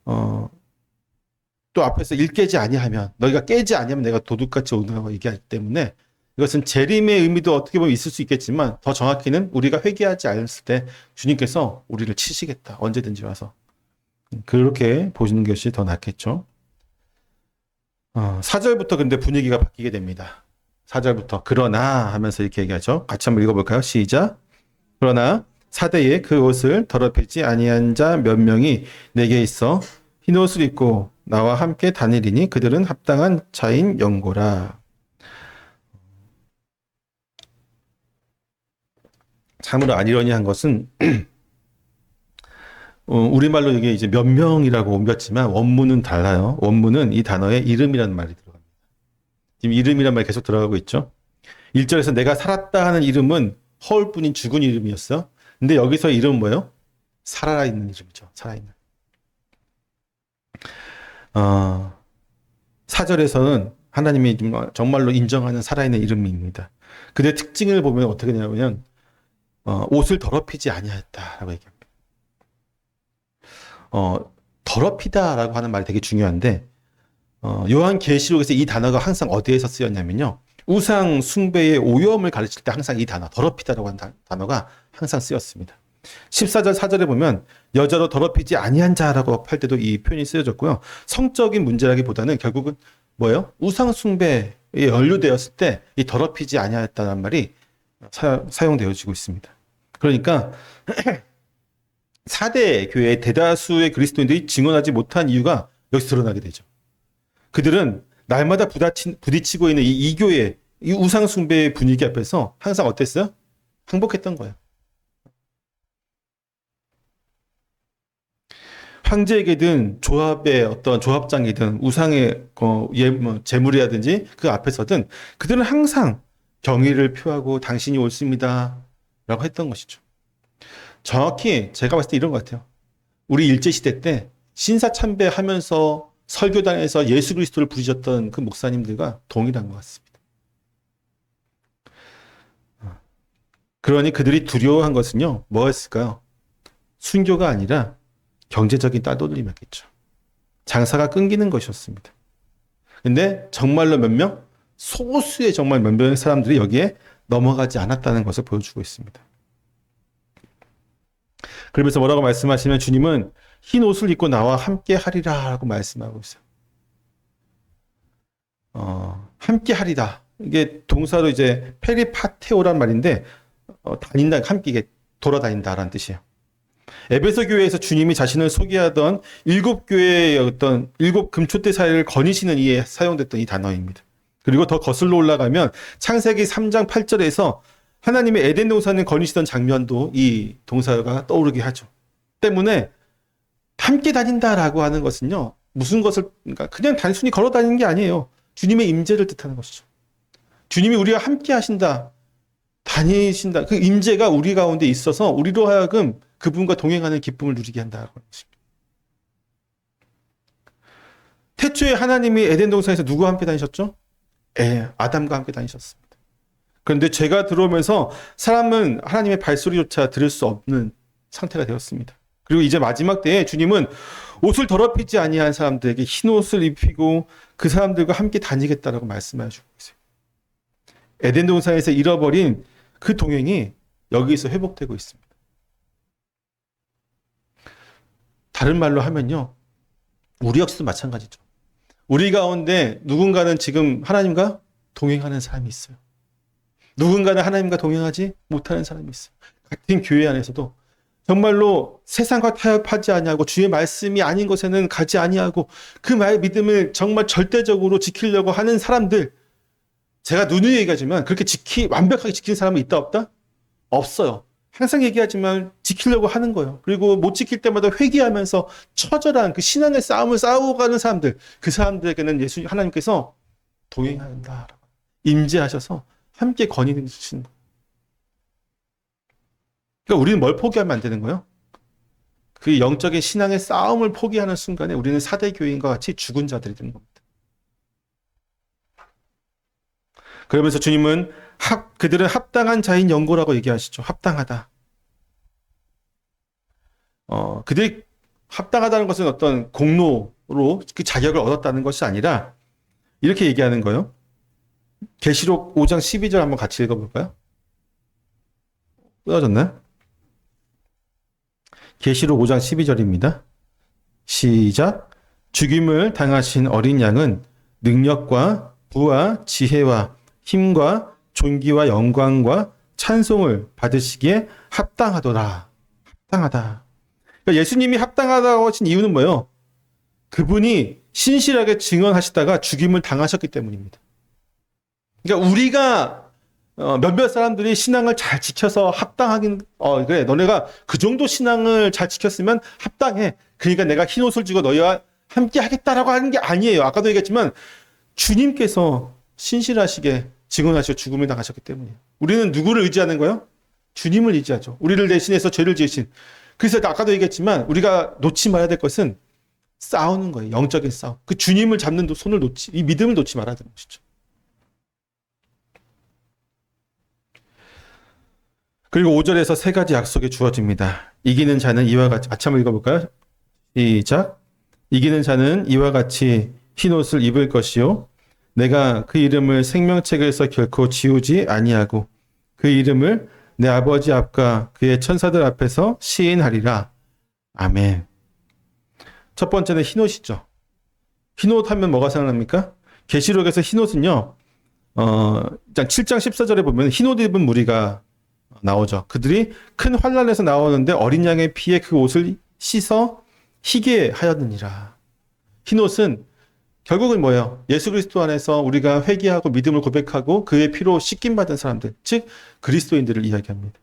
A: 또 앞에서 일 깨지 아니하면 너희가 깨지 아니하면 내가 도둑같이 온다고 얘기하기 때문에 이것은 재림의 의미도 어떻게 보면 있을 수 있겠지만 더 정확히는 우리가 회개하지 않았을 때 주님께서 우리를 치시겠다. 언제든지 와서. 그렇게 보시는 것이 더 낫겠죠. 4절부터 근데 분위기가 바뀌게 됩니다. 4절부터 그러나 하면서 이렇게 얘기하죠. 같이 한번 읽어볼까요? 시작. 그러나 사대에 그 옷을 더럽히지 아니한 자 몇 명이 내게 있어 흰 옷을 입고 나와 함께 다니리니 그들은 합당한 자인 영고라. 참으로 아이러니한 것은 우리말로 이게 이제 몇 명이라고 옮겼지만 원문은 달라요. 원문은 이 단어에 이름이라는 말이 들어갑니다. 지금 이름이라는 말이 계속 들어가고 있죠. 1절에서 내가 살았다 하는 이름은 허울뿐인 죽은 이름이었어요. 근데 여기서 이름은 뭐예요? 살아있는 이름이죠. 살아있는. 4절에서는 하나님이 정말로 인정하는 살아있는 이름입니다. 그의 특징을 보면 어떻게 되냐면 옷을 더럽히지 아니하였다라고 얘기합니다. 더럽히다라고 하는 말이 되게 중요한데 요한계시록에서 이 단어가 항상 어디에서 쓰였냐면요. 우상 숭배의 오염을 가르칠 때 항상 이 단어 더럽히다라고 하는 단어가 항상 쓰였습니다. 14절 4절에 보면 여자로 더럽히지 아니한 자라고 할 때도 이 표현이 쓰여졌고요. 성적인 문제라기보다는 결국은 뭐예요? 우상 숭배에 연루되었을 때 이 더럽히지 아니하였다는 말이 사용되어지고 있습니다. 그러니까 4대 교회의 대다수의 그리스도인들이 증언하지 못한 이유가 여기서 드러나게 되죠. 그들은 날마다 부딪히고 있는 이 교회, 이 우상숭배의 분위기 앞에서 항상 어땠어요? 항복했던 거예요. 황제에게든 조합의 어떤 조합장이든 우상의 재물이라든지 그 앞에서든 그들은 항상 경의를 표하고 당신이 옳습니다 라고 했던 것이죠. 정확히 제가 봤을 때 이런 것 같아요. 우리 일제시대 때 신사참배하면서 설교단에서 예수 그리스도를 부르셨던 그 목사님들과 동일한 것 같습니다. 그러니 그들이 두려워한 것은요. 뭐였을까요? 순교가 아니라 경제적인 따돌림이었겠죠. 장사가 끊기는 것이었습니다. 근데 정말로 몇 명? 소수의 정말 몇 명의 사람들이 여기에 넘어가지 않았다는 것을 보여주고 있습니다. 그러면서 뭐라고 말씀하시면 주님은 흰 옷을 입고 나와 함께 하리라 라고 말씀하고 있어요. 함께 하리다. 이게 동사로 이제 페리파테오란 말인데 다닌다, 함께 돌아다닌다라는 뜻이에요. 에베소 교회에서 주님이 자신을 소개하던 7교회의 어떤 7 금초대 사이를 거니시는 이에 사용됐던 이 단어입니다. 그리고 더 거슬러 올라가면 창세기 3장 8절에서 하나님의 에덴 동산을 거니시던 장면도 이 동사가 떠오르게 하죠. 때문에 함께 다닌다라고 하는 것은요. 무슨 것을 그냥 단순히 걸어 다니는 게 아니에요. 주님의 임재를 뜻하는 것이죠. 주님이 우리와 함께 하신다. 다니신다. 그 임재가 우리 가운데 있어서 우리로 하여금 그분과 동행하는 기쁨을 누리게 한다는 것입니다. 태초에 하나님이 에덴 동산에서 누구와 함께 다니셨죠? 아담과 함께 다니셨습니다. 그런데 죄가 들어오면서 사람은 하나님의 발소리조차 들을 수 없는 상태가 되었습니다. 그리고 이제 마지막 때에 주님은 옷을 더럽히지 아니한 사람들에게 흰 옷을 입히고 그 사람들과 함께 다니겠다라고 말씀하시고 있어요. 에덴 동산에서 잃어버린 그 동행이 여기서 회복되고 있습니다. 다른 말로 하면요. 우리 역시도 마찬가지죠. 우리 가운데 누군가는 지금 하나님과 동행하는 사람이 있어요. 누군가는 하나님과 동행하지 못하는 사람이 있어요. 같은 교회 안에서도 정말로 세상과 타협하지 아니하고 주의 말씀이 아닌 것에는 가지 아니하고 그 믿음을 정말 절대적으로 지키려고 하는 사람들, 제가 누누이 얘기하지만 그렇게 완벽하게 지키는 사람은 있다 없다? 없어요. 항상 얘기하지만 지키려고 하는 거예요. 그리고 못 지킬 때마다 회개하면서 처절한 그 신앙의 싸움을 싸워가는 사람들, 그 사람들에게는 하나님께서 동행한다. 임재하셔서 함께 건의해 주시는 거예요. 그러니까 우리는 뭘 포기하면 안 되는 거예요? 그 영적인 신앙의 싸움을 포기하는 순간에 우리는 사대 교인과 같이 죽은 자들이 되는 겁니다. 그러면서 주님은 그들은 합당한 자인 연고라고 얘기하시죠. 합당하다. 그들이 합당하다는 것은 어떤 공로로 그 자격을 얻었다는 것이 아니라 이렇게 얘기하는 거예요. 계시록 5장 12절 한번 같이 읽어볼까요? 끊어졌나요? 계시록 5장 12절입니다. 시작. 죽임을 당하신 어린 양은 능력과 부와 지혜와 힘과 존귀와 영광과 찬송을 받으시기에 합당하더라. 합당하다. 그러니까 예수님이 합당하다고 하신 이유는 뭐예요? 그분이 신실하게 증언하시다가 죽임을 당하셨기 때문입니다. 그러니까 우리가 몇몇 사람들이 신앙을 잘 지켜서 합당하긴 그래 너네가 그 정도 신앙을 잘 지켰으면 합당해. 그러니까 내가 흰 옷을 주고 너희와 함께 하겠다라고 하는 게 아니에요. 아까도 얘기했지만 주님께서 신실하시게 증언하시고 죽음을 당하셨기 때문이에요. 우리는 누구를 의지하는 거예요? 주님을 의지하죠. 우리를 대신해서 죄를 지으신. 그래서 아까도 얘기했지만 우리가 놓지 말아야 될 것은 싸우는 거예요. 영적인 싸움. 그 주님을 잡는 손을 이 믿음을 놓지 말아야 되는 것이죠. 그리고 5절에서 세 가지 약속이 주어집니다. 이기는 자는 이와 같이, 같이 한번 읽어볼까요? 시작. 이기는 자는 이와 같이 흰옷을 입을 것이요. 내가 그 이름을 생명책에서 결코 지우지 아니하고 그 이름을 내 아버지 앞과 그의 천사들 앞에서 시인하리라. 아멘. 첫 번째는 흰옷이죠. 흰옷 하면 뭐가 생각납니까? 계시록에서 흰옷은요. 7장 14절에 보면 흰옷 입은 무리가 나오죠. 그들이 큰 환난에서 나오는데 어린 양의 피에 그 옷을 씻어 희게 하였느니라. 흰옷은 결국은 뭐예요? 예수 그리스도 안에서 우리가 회개하고 믿음을 고백하고 그의 피로 씻김받은 사람들, 즉 그리스도인들을 이야기합니다.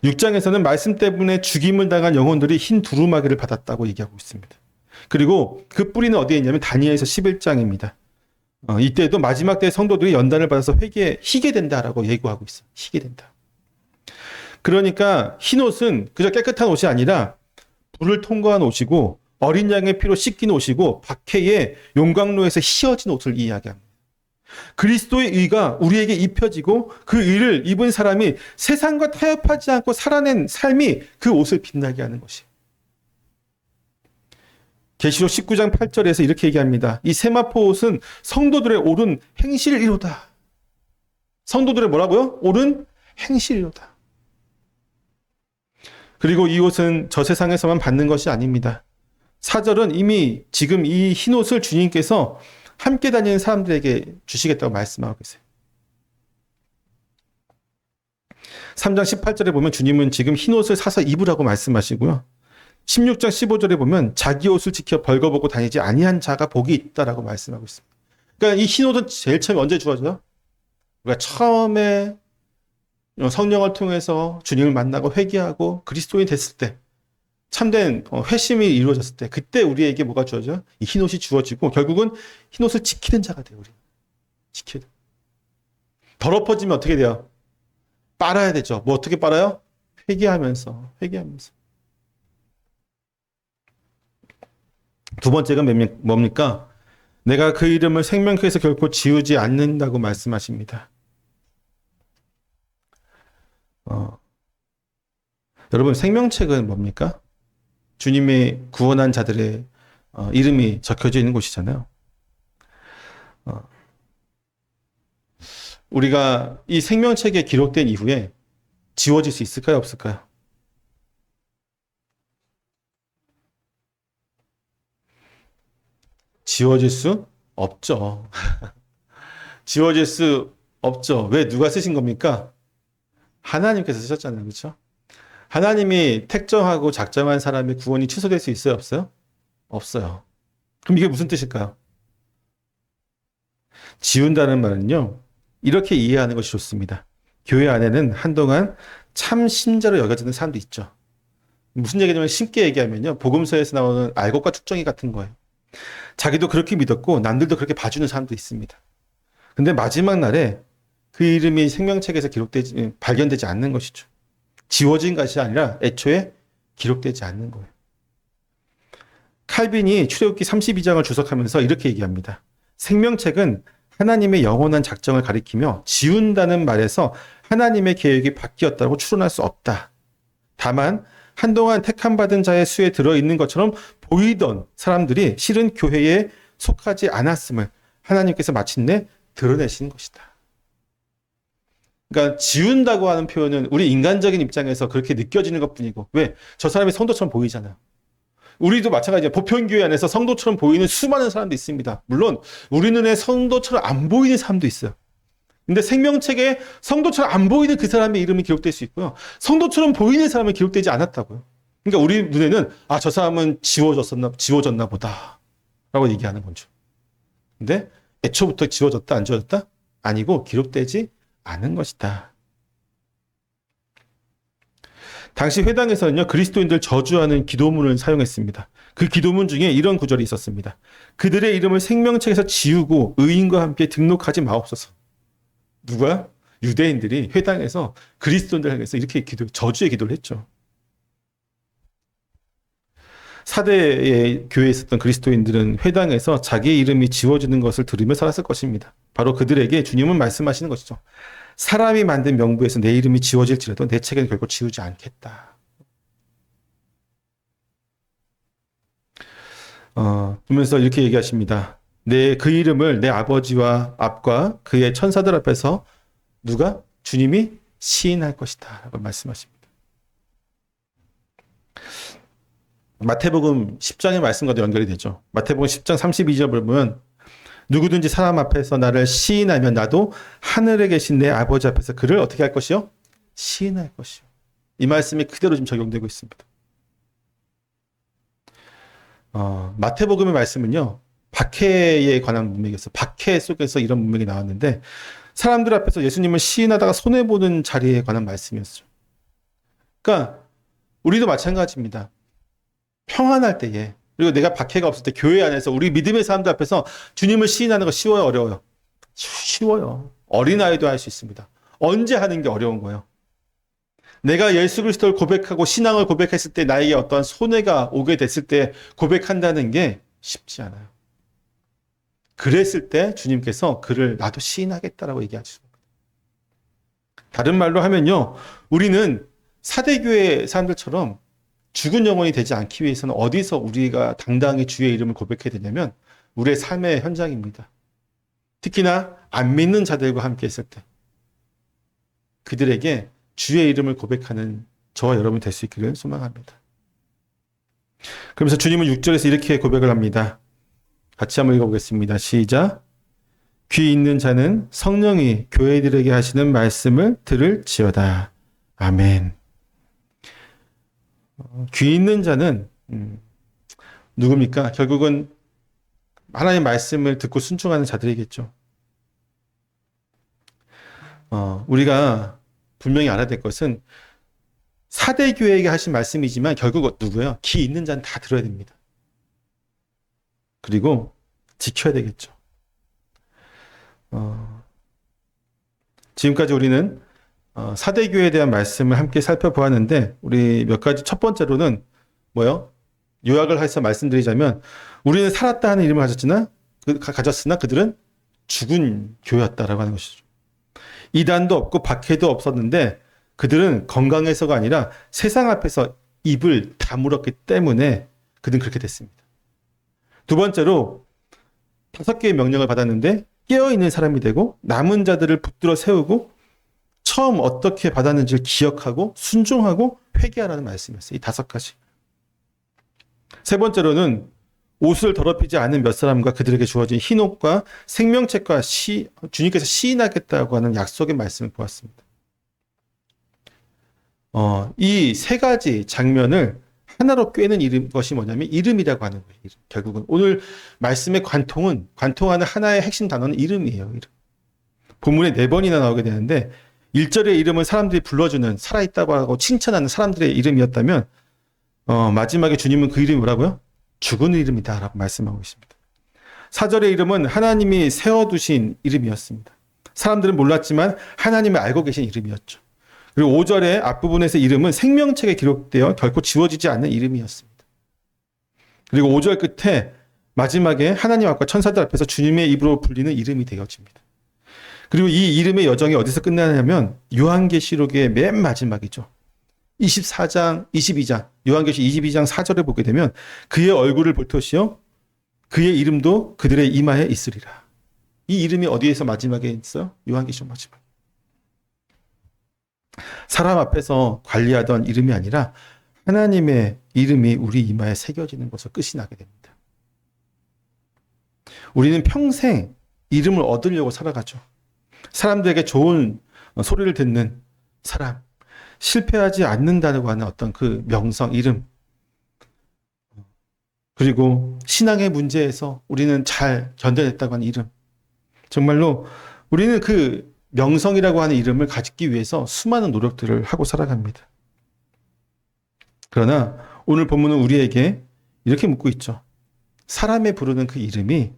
A: 6장에서는 말씀 때문에 죽임을 당한 영혼들이 흰 두루마기를 받았다고 얘기하고 있습니다. 그리고 그 뿌리는 어디에 있냐면 다니엘서 11장입니다. 이때도 마지막 때 성도들이 연단을 받아서 희게 된다라고 예고하고 있어요. 희게 된다. 그러니까 흰옷은 그저 깨끗한 옷이 아니라 불을 통과한 옷이고 어린 양의 피로 씻긴 옷이고 박해의 용광로에서 휘어진 옷을 이야기합니다. 그리스도의 의가 우리에게 입혀지고 그 의를 입은 사람이 세상과 타협하지 않고 살아낸 삶이 그 옷을 빛나게 하는 것이에요. 계시록 19장 8절에서 이렇게 얘기합니다. 이 세마포 옷은 성도들의 옳은 행실이로다. 성도들의 뭐라고요? 옳은 행실이로다. 그리고 이 옷은 저 세상에서만 받는 것이 아닙니다. 4절은 이미 지금 이 흰옷을 주님께서 함께 다니는 사람들에게 주시겠다고 말씀하고 계세요. 3장 18절에 보면 주님은 지금 흰옷을 사서 입으라고 말씀하시고요. 16장 15절에 보면 자기 옷을 지켜 벌거벗고 다니지 아니한 자가 복이 있다라고 말씀하고 있습니다. 그러니까 이 흰옷은 제일 처음에 언제 주어져요? 우리가 처음에 성령을 통해서 주님을 만나고 회개하고 그리스도인이 됐을 때 참된 회심이 이루어졌을 때 그때 우리에게 뭐가 주어져요? 이 흰옷이 주어지고 결국은 흰옷을 지키는 자가 돼요. 우리 지켜야 돼요. 더럽어지면 어떻게 돼요? 빨아야 되죠. 뭐 어떻게 빨아요? 회개하면서. 두 번째가 뭡니까? 내가 그 이름을 생명책에서 결코 지우지 않는다고 말씀하십니다. 여러분 생명책은 뭡니까? 주님의 구원한 자들의 이름이 적혀져 있는 곳이잖아요. 우리가 이 생명책에 기록된 이후에 지워질 수 있을까요? 없을까요? 지워질 수 없죠. 지워질 수 없죠. 왜 누가 쓰신 겁니까? 하나님께서 쓰셨잖아요. 그렇죠? 하나님이 택정하고 작정한 사람의 구원이 취소될 수 있어요? 없어요? 없어요. 그럼 이게 무슨 뜻일까요? 지운다는 말은요. 이렇게 이해하는 것이 좋습니다. 교회 안에는 한동안 참 신자로 여겨지는 사람도 있죠. 무슨 얘기냐면 쉽게 얘기하면요. 복음서에서 나오는 알곡과 축정이 같은 거예요. 자기도 그렇게 믿었고 남들도 그렇게 봐주는 사람도 있습니다. 근데 마지막 날에 그 이름이 생명책에서 발견되지 않는 것이죠. 지워진 것이 아니라 애초에 기록되지 않는 거예요. 칼빈이 출애굽기 32장을 주석하면서 이렇게 얘기합니다. 생명책은 하나님의 영원한 작정을 가리키며 지운다는 말에서 하나님의 계획이 바뀌었다고 추론할 수 없다. 다만 한동안 택함받은 자의 수에 들어있는 것처럼 보이던 사람들이 실은 교회에 속하지 않았음을 하나님께서 마침내 드러내신 것이다. 그러니까 지운다고 하는 표현은 우리 인간적인 입장에서 그렇게 느껴지는 것뿐이고, 왜? 저 사람이 성도처럼 보이잖아요. 우리도 마찬가지예요. 보편교회 안에서 성도처럼 보이는 수많은 사람도 있습니다. 물론 우리 눈에 성도처럼 안 보이는 사람도 있어요. 근데 생명책에 성도처럼 안 보이는 그 사람의 이름이 기록될 수 있고요. 성도처럼 보이는 사람은 기록되지 않았다고요. 그러니까 우리 눈에는 저 사람은 지워졌나 보다 라고 얘기하는 거죠. 근데 애초부터 지워졌다 안 지워졌다? 아니고 기록되지 않은 것이다. 당시 회당에서는요, 그리스도인들 저주하는 기도문을 사용했습니다. 그 기도문 중에 이런 구절이 있었습니다. 그들의 이름을 생명책에서 지우고 의인과 함께 등록하지 마옵소서. 누가? 유대인들이 회당에서 그리스도인들 향해서 이렇게 저주의 기도를 했죠. 사대의 교회에 있었던 그리스도인들은 회당에서 자기의 이름이 지워지는 것을 들으며 살았을 것입니다. 바로 그들에게 주님은 말씀하시는 것이죠. 사람이 만든 명부에서 내 이름이 지워질지라도 내 책에는 결코 지우지 않겠다. 보면서 이렇게 얘기하십니다. 그 이름을 내 아버지와 앞과 그의 천사들 앞에서 누가? 주님이 시인할 것이다. 라고 말씀하십니다. 마태복음 10장의 말씀과도 연결이 되죠. 마태복음 10장 32절을 보면 누구든지 사람 앞에서 나를 시인하면 나도 하늘에 계신 내 아버지 앞에서 그를 어떻게 할 것이요? 시인할 것이요. 이 말씀이 그대로 지금 적용되고 있습니다. 마태복음의 말씀은요. 박해에 관한 문맥이었어요. 박해 속에서 이런 문맥이 나왔는데 사람들 앞에서 예수님을 시인하다가 손해보는 자리에 관한 말씀이었죠. 그러니까 우리도 마찬가지입니다. 평안할 때에 그리고 내가 박해가 없을 때 교회 안에서 우리 믿음의 사람들 앞에서 주님을 시인하는 거 쉬워요? 어려워요? 쉬워요. 어린아이도 할 수 있습니다. 언제 하는 게 어려운 거예요? 내가 예수 그리스도를 고백하고 신앙을 고백했을 때 나에게 어떠한 손해가 오게 됐을 때 고백한다는 게 쉽지 않아요. 그랬을 때 주님께서 그를 나도 시인하겠다라고 얘기하시죠. 다른 말로 하면요. 우리는 사대교회 사람들처럼 죽은 영혼이 되지 않기 위해서는 어디서 우리가 당당히 주의 이름을 고백해야 되냐면 우리의 삶의 현장입니다. 특히나 안 믿는 자들과 함께 있을 때 그들에게 주의 이름을 고백하는 저와 여러분 될 수 있기를 소망합니다. 그러면서 주님은 6절에서 이렇게 고백을 합니다. 같이 한번 읽어보겠습니다. 시작. 귀 있는 자는 성령이 교회들에게 하시는 말씀을 들을지어다. 아멘. 귀 있는 자는 누굽니까? 결국은 하나님의 말씀을 듣고 순종하는 자들이겠죠. 우리가 분명히 알아야 될 것은 사대교회에게 하신 말씀이지만 결국 누구예요? 귀 있는 자는 다 들어야 됩니다. 그리고 지켜야 되겠죠. 지금까지 우리는 사대교회에 대한 말씀을 함께 살펴보았는데 우리 몇 가지 첫 번째로는 뭐요? 요약을 해서 말씀드리자면 우리는 살았다 하는 이름을 가졌으나 그들은 죽은 교회였다라고 하는 것이죠. 이단도 없고 박해도 없었는데 그들은 건강해서가 아니라 세상 앞에서 입을 다물었기 때문에 그들은 그렇게 됐습니다. 두 번째로 5개의 명령을 받았는데 깨어있는 사람이 되고 남은 자들을 붙들어 세우고 처음 어떻게 받았는지를 기억하고 순종하고 회개하라는 말씀이었어요. 이 5가지. 세 번째로는 옷을 더럽히지 않은 몇 사람과 그들에게 주어진 흰옷과 생명책과 주님께서 시인하겠다고 하는 약속의 말씀을 보았습니다. 이 세 가지 장면을 하나로 꿰는 것이 뭐냐면 이름이라고 하는 거예요. 이름. 결국은 오늘 말씀의 관통하는 하나의 핵심 단어는 이름이에요. 이름. 본문에 4번이나 나오게 되는데 1절의 이름은 사람들이 불러주는 살아있다고 하고 칭찬하는 사람들의 이름이었다면 마지막에 주님은 그 이름이 뭐라고요? 죽은 이름이다 라고 말씀하고 있습니다. 4절의 이름은 하나님이 세워두신 이름이었습니다. 사람들은 몰랐지만 하나님이 알고 계신 이름이었죠. 그리고 5절의 앞부분에서 이름은 생명책에 기록되어 결코 지워지지 않는 이름이었습니다. 그리고 5절 끝에 마지막에 하나님 앞과 천사들 앞에서 주님의 입으로 불리는 이름이 되어집니다. 그리고 이 이름의 여정이 어디서 끝나냐면 요한계시록의 맨 마지막이죠. 24장, 22장, 요한계시 22장 4절에 보게 되면 그의 얼굴을 볼 것이요 그의 이름도 그들의 이마에 있으리라. 이 이름이 어디에서 마지막에 있어요? 요한계시록 마지막. 사람 앞에서 관리하던 이름이 아니라 하나님의 이름이 우리 이마에 새겨지는 것으로 끝이 나게 됩니다. 우리는 평생 이름을 얻으려고 살아가죠. 사람들에게 좋은 소리를 듣는 사람, 실패하지 않는다고 하는 어떤 그 명성, 이름, 그리고 신앙의 문제에서 우리는 잘 견뎌냈다고 하는 이름. 정말로 우리는 그 명성이라고 하는 이름을 가지기 위해서 수많은 노력들을 하고 살아갑니다. 그러나 오늘 본문은 우리에게 이렇게 묻고 있죠. 사람의 부르는 그 이름이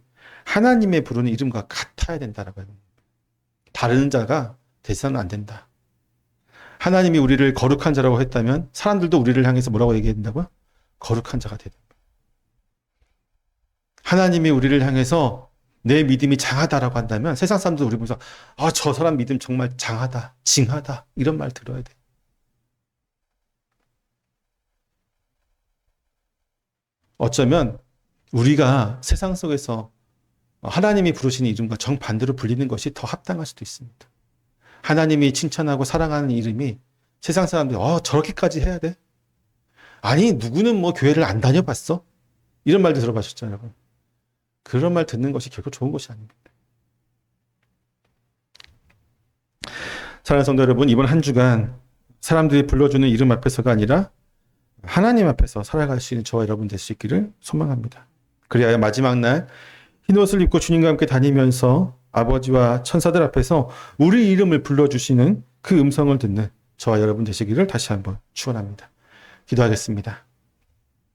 A: 하나님의 부르는 이름과 같아야 된다라고 합니다. 다른 자가 돼서는 안 된다. 하나님이 우리를 거룩한 자라고 했다면 사람들도 우리를 향해서 뭐라고 얘기해야 된다고요? 거룩한 자가 돼야 된다. 하나님이 우리를 향해서 내 믿음이 장하다라고 한다면 세상 사람들 우리 보면서 저 사람 믿음 정말 장하다, 징하다 이런 말 들어야 돼. 어쩌면 우리가 세상 속에서 하나님이 부르시는 이름과 정반대로 불리는 것이 더 합당할 수도 있습니다. 하나님이 칭찬하고 사랑하는 이름이 세상 사람들이 저렇게까지 해야 돼? 아니 누구는 뭐 교회를 안 다녀봤어? 이런 말도 들어보셨잖아요. 여러분. 그런 말 듣는 것이 결코 좋은 것이 아닙니다. 사랑하는 성도 여러분, 이번 한 주간 사람들이 불러주는 이름 앞에서가 아니라 하나님 앞에서 살아갈 수 있는 저와 여러분 될 수 있기를 소망합니다. 그리하여 마지막 날 흰옷을 입고 주님과 함께 다니면서 아버지와 천사들 앞에서 우리 이름을 불러주시는 그 음성을 듣는 저와 여러분 되시기를 다시 한번 축원합니다. 기도하겠습니다.